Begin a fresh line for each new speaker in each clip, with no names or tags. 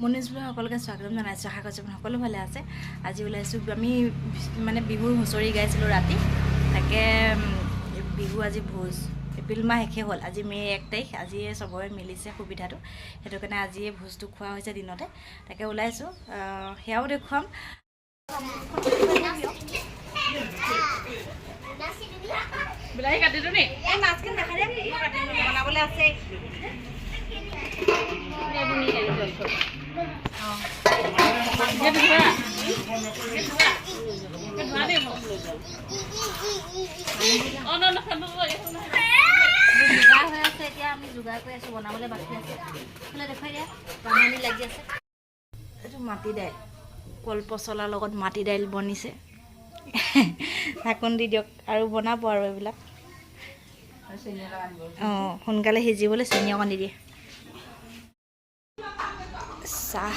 Moniz blog সকলোকে স্বাগতম জনাইছোঁ। আশা কৰিছোঁ সকলো ভালে আছে। আজি ওলাইছোঁ আমি মানে বিহুৰ হুঁচৰি গাইছিলোঁ ৰাতি, তাকে বিহু আজি ভোজ, এপ্ৰিল মাহ শেষে হ'ল, আজি মে' 1 তাৰিখ। আজিয়ে চবৰে মিলিছে সুবিধাটো, সেইটো কাৰণে আজিয়ে ভোজটো খোৱা হৈছে দিনতে, তাকে ওলাইছোঁ, সেয়াও দেখুৱাম।
বিলাহী কাটিলোঁ নি?
এই মাছখিনি নাখায় দে, বনাবলৈ আছে। যোগাৰ হৈ আছে, এতিয়া আমি যোগাৰ কৰি আছোঁ, বনাবলৈ বাকী আছে। দেখুৱাই দিয়া, বামনি লাগি আছে। এইটো মাটি দাইল, কল পচলাৰ লগত মাটি দাইল বনিছে। ঢাকোন দি দিয়ক আৰু বনাব আৰু এইবিলাক। অঁ, সোনকালে সিজিবলৈ চেনি অকণ দি দিয়ে। চাহ,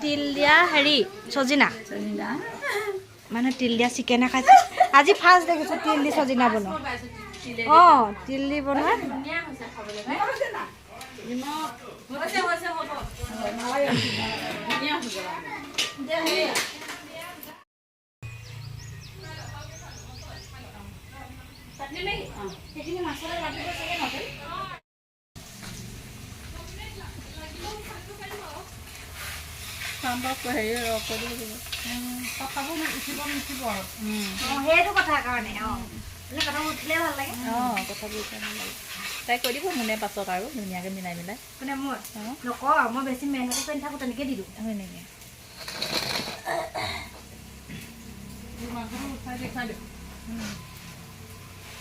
তিল দিয়া হেৰি চজিনা, মানে তিল দিয়া চিকেনে খাইছে। আজি ফাৰ্ষ্ট দেখিছোঁ তিল দি চজিনা বনোৱা। অঁ, তিল দি বনোৱা। সেইটো কথা কাৰণে কথাবোৰ উঠিলে ভাল লাগে।
অঁ, কথাবোৰ ভাল লাগে। তাই কৈ দিব মোনে পাছত আৰু ধুনীয়াকৈ মিলাই মিলাই।
মানে মই নকওঁ, মই বেছি মেহনতি কৰি নাথাকোঁ, তেনেকৈ দি দিওঁ।
হয় নেকি?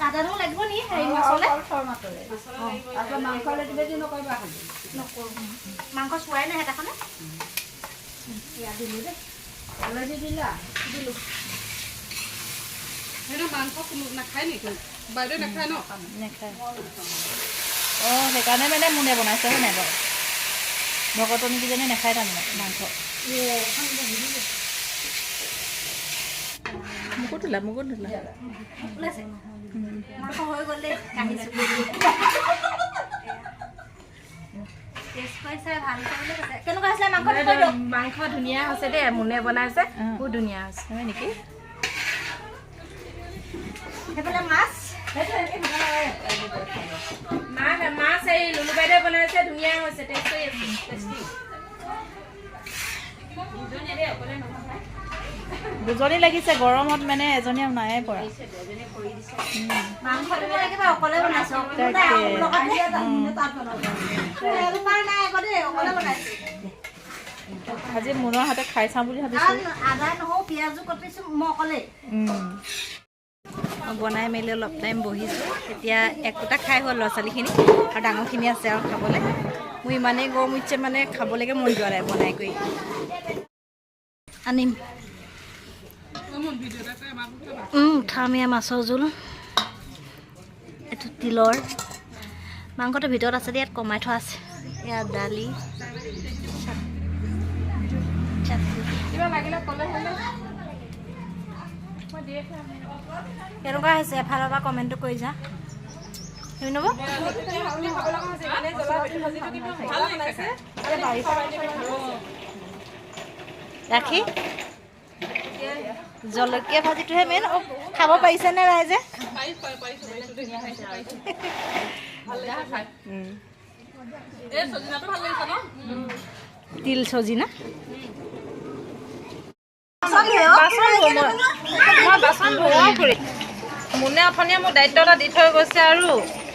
আদানো লাগিব নি হেৰি মাছলৈ? নকৰোঁ, মাংস চোৱাই নাই হেতাখনে। ইয়াত দিলোঁ দেই,
হালধি দিলা?
দিলোঁ।
সেইটো মাংস কোনো নাখায় নেকি? বাইদেউ নাখায় ন?
নেখায়। অঁ, সেইকাৰণে মানে মোনে বনাইছে হয় নাই বাৰু? ভকতনীকেইজনী নাখায় তাৰমানে মাংস। মোকো তোলা, মোকো তোলা।
ওলাইছে মাংস হৈ গ'ল দেই, কাঢ়িছোঁ। টেষ্ট কৰিছে, ভাল হৈছে বুলি কৈছে। কেনেকুৱা হৈছিলে মাংস?
মাংস ধুনীয়া হৈছে দেই, মোনে বনাইছে, বহুত ধুনীয়া হৈছে।
হয় নেকি?
সেইফালে মাছ,
মাছ এই লুলু বাইদেউ বনাইছে, ধুনীয়া হৈছে, টেষ্ট কৰি আছে, টেষ্টি।
দুজনী লাগিছে, গৰমত মানে এজনীয়ে নায়ে পৰা।
মাংসটো মানে কিবা অকলে বনাইছোঁ।
আজি মোনৰ হাতে খাই চাওঁ বুলি ভাবিছোঁ।
আদা নহৰু পিঁয়াজো কাটিছোঁ মই অকলে। বনাই মেলি অলপ টাইম বহিছোঁ। এতিয়া একোটা খাই হ'ল ল'ৰা ছোৱালীখিনি, আৰু ডাঙৰখিনি আছে আৰু খাবলৈ। মোৰ ইমানেই গৰম উঠিছে, মানে খাবলৈকে মন যোৱা নাই বনাই কৰি। আনিম উঠাম এয়া মাছৰ জোল, এইটো তিলৰ মাংসটো ভিতৰত আছে, ইয়াত কমাই থোৱা আছে। এয়া দালি, কেনেকুৱা হৈছে এফালৰ পৰা কমেণ্টটো কৰি যা। ৰাখি জলকীয়া ভাজিটোহে মেইন। খাব পাৰিছেনে ৰাইজে? তিল চজিনা
মই বাচন ধুৱাও কৰি মোনে অথনিয়ে মোৰ দায়িত্ব এটা দি থৈ গৈছে, আৰু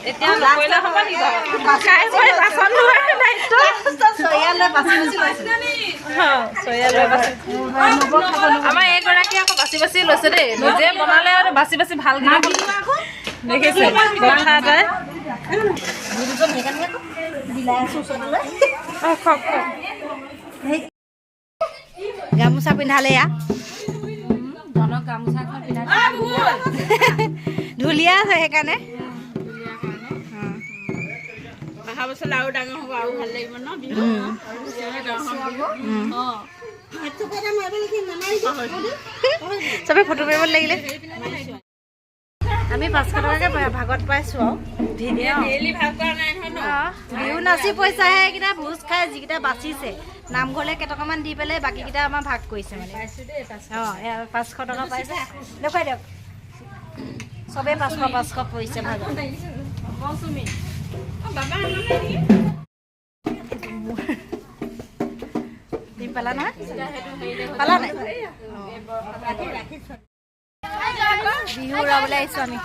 এতিয়া নকৰিলে হ'ব নেকি বাৰু? খাই বৈ বাচন ধোৱাৰ দায়িত্ব আমাৰ এইগৰাকী আকৌ বাচি বাচি লৈছে দেই, নিজে বনালে আৰু বাচি বাচি ভালকে দেখিছে কথা এটাই।
গামোচা পিন্ধালে ইয়াক,
ধনক গামোচাখন পিন্ধাই
ঢুলীয়া আছে সেইকাৰণে।
অহা বছৰ আৰু ডাঙৰ হ'ব, আৰু ভাল লাগিব ন বিহু।
চবে ফটো মাৰিব লাগিলে। আমি 500 টকাকৈ ভাগত পাইছোঁ আৰু
ডেইলি ভাগ কৰা নাই নহয় ন?
বিহু নাচি পইচাহে এইকেইটা ভোজ খাই যিকেইটা বাচিছে নামঘৰলৈ কেইটকামান দি পেলাই বাকীকেইটা আমাৰ ভাগ কৰিছে মানে অঁ 500 টকা পাইছে দেখুৱাই দিয়ক চবেই 500 পৰিছে ভাগ দিম পালা নহয় পালা নাই বিহু উৰাবলৈ আহিছোঁ আমি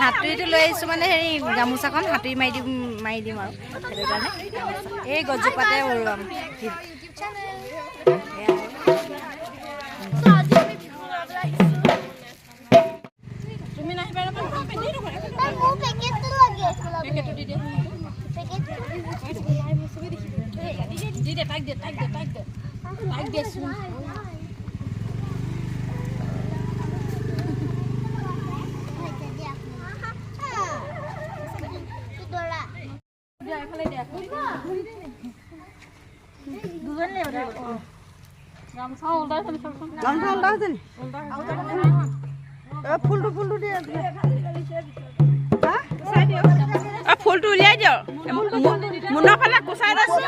হাতুৰিটো লৈ আহিছোঁ মানে হেৰি গামোচাখন হাতুৰি মাৰি দিম আৰু সেইটো কাৰণে এই গছজোপাতে উৰুৱাম
তুমি নাহিবা ফুলটো উলিয়াই দিয়ক মুনৰ ফালে কুচাই দেচোন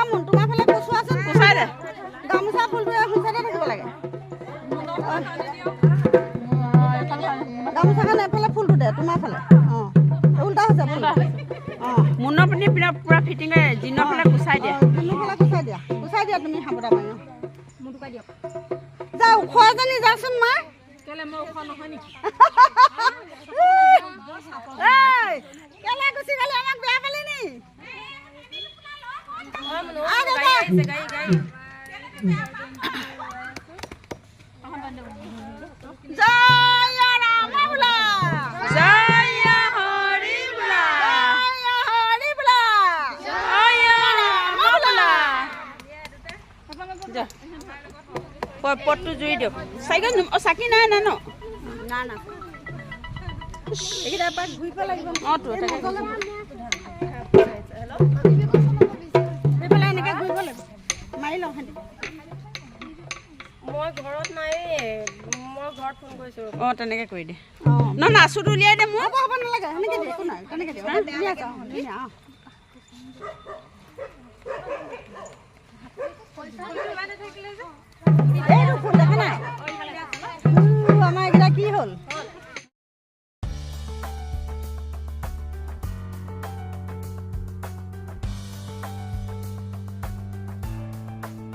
মুন তোমাৰ ফালে কুচোৱাচোন কুচাই দে গামোচা ফুলটো সোঁচাতে থাকিব লাগে গামোচাখন এফালে ফুলটো দে তোমাৰ ফালে অঁ উল্টা হৈছে মুনৰ পিনে পুৰা ফিটিং জিনৰ ফালে কুচাই দিয়া জিনৰ ফালে কুচাই দিয়া তুমি সাবতা মাৰি মোৰ টুকাই দিয়ক যা ওখ এজনী যাচোন মা কেলে মই ওখ নহয় নেকি এই কেলে গুচি গলি আমাক বেয়া পালি নি জয় ৰাম বোলা জয় হৰি বোলা হৰি বোলা জয় ৰাম বোলা পটটো জুই দিয়ক চাইকেল চাকি নাই না ন না না এইকেইটা এপাক ঘূৰিব লাগিব অঁ তো সেইফালে এনেকৈ ঘূৰিব লাগিব মাৰি লওঁ সিহঁতি মই ঘৰত নাই মই ঘৰত ফোন কৰিছোঁ অঁ তেনেকৈ কৰি দে ন নাচুটো উলিয়াই দে মোৰ হ'ব নালাগে সেনেকৈ দে একো নাই তেনেকৈ দে উলিয়াই যাওঁ ধুনীয়া